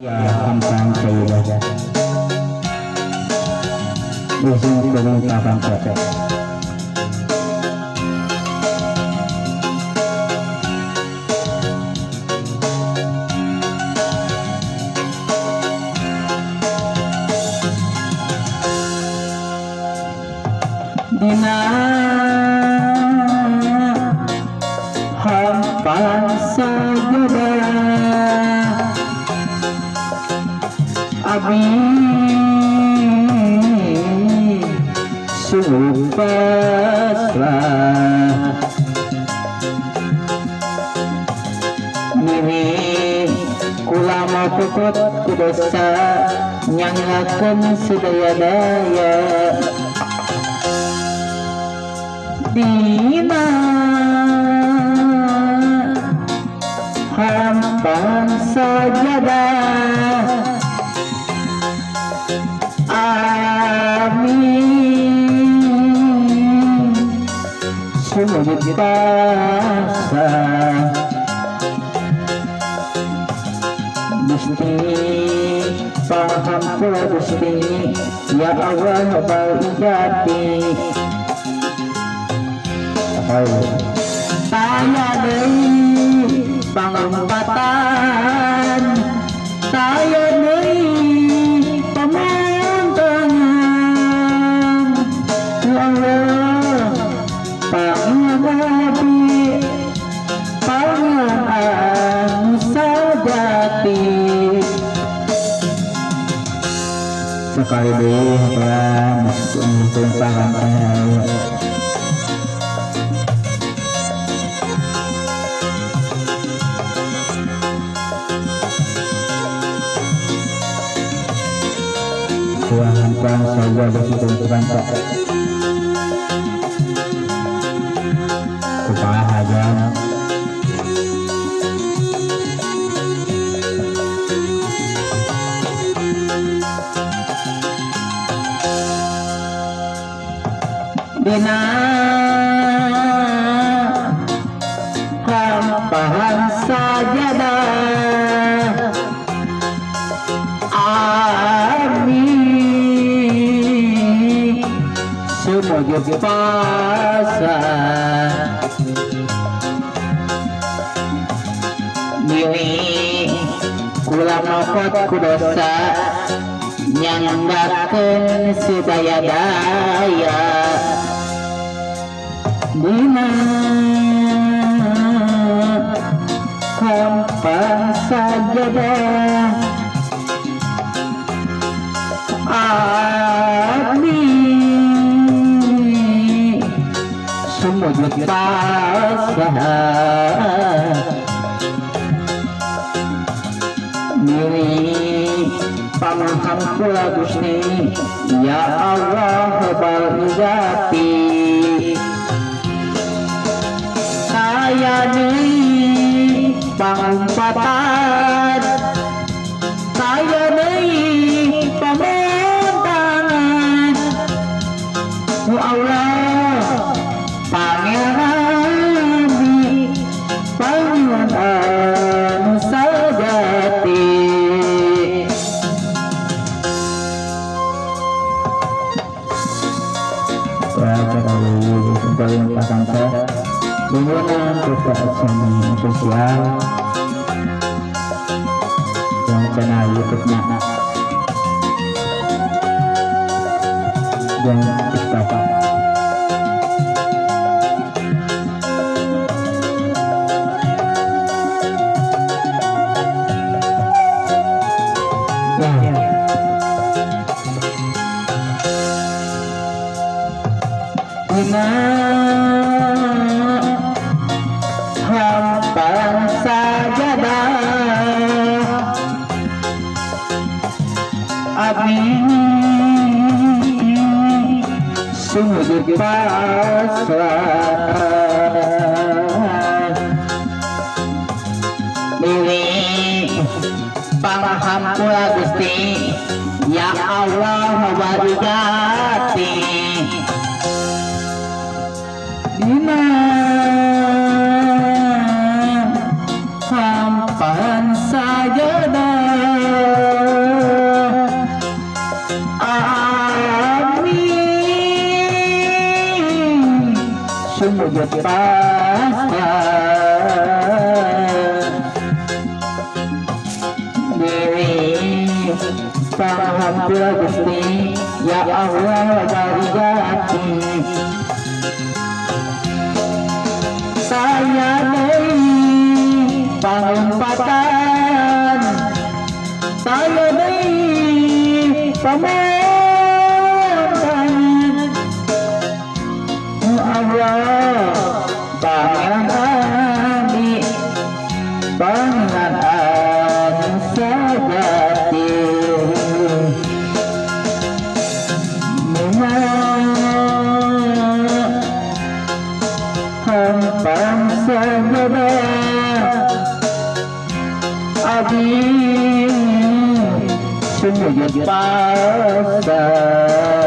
Hampang saya musim pengungkapan kota dina hampang saja abi sungguh pasrah mirip kula mau puput ku dosa nyangakeun sedaya-daya dina hampang sajadah amin sumujud pasrah Gusti paham pula Gusti ya Allah bal ijati saya deui pangumpatan saya deui pamuntengan ya Allah pangabdi pangan sajati sekali deui hafalan untuk pangan hampang saja berhitung terangkat kepala hajam dina hampang sajadah amin sumujud pasrah diri kula mokot ku dosa nyanggakeun sedaya-daya dina hampang sajadah amin sumujud pasrah diri pamaham pula Gusti ya Allah bal ijati saya deui pangumpatan saya deui pamuntangan ku Allah pangeran abdi panjuan anu sajati paling pasang saya hubungan sosial yang channel YouTube-nya dan TikTok hampang sajadah amin sumujud pasrah diri paham pula Gusti ya Allah wabarakatuh dina hampan sajadah sumujud pasrah diri pangahampura Gusti ya Allah barigati saya deui pangumpatan saya deui pamantan Allah pangeran abdi pangeran anu sajati hampang sajada abdi sumujud pasrah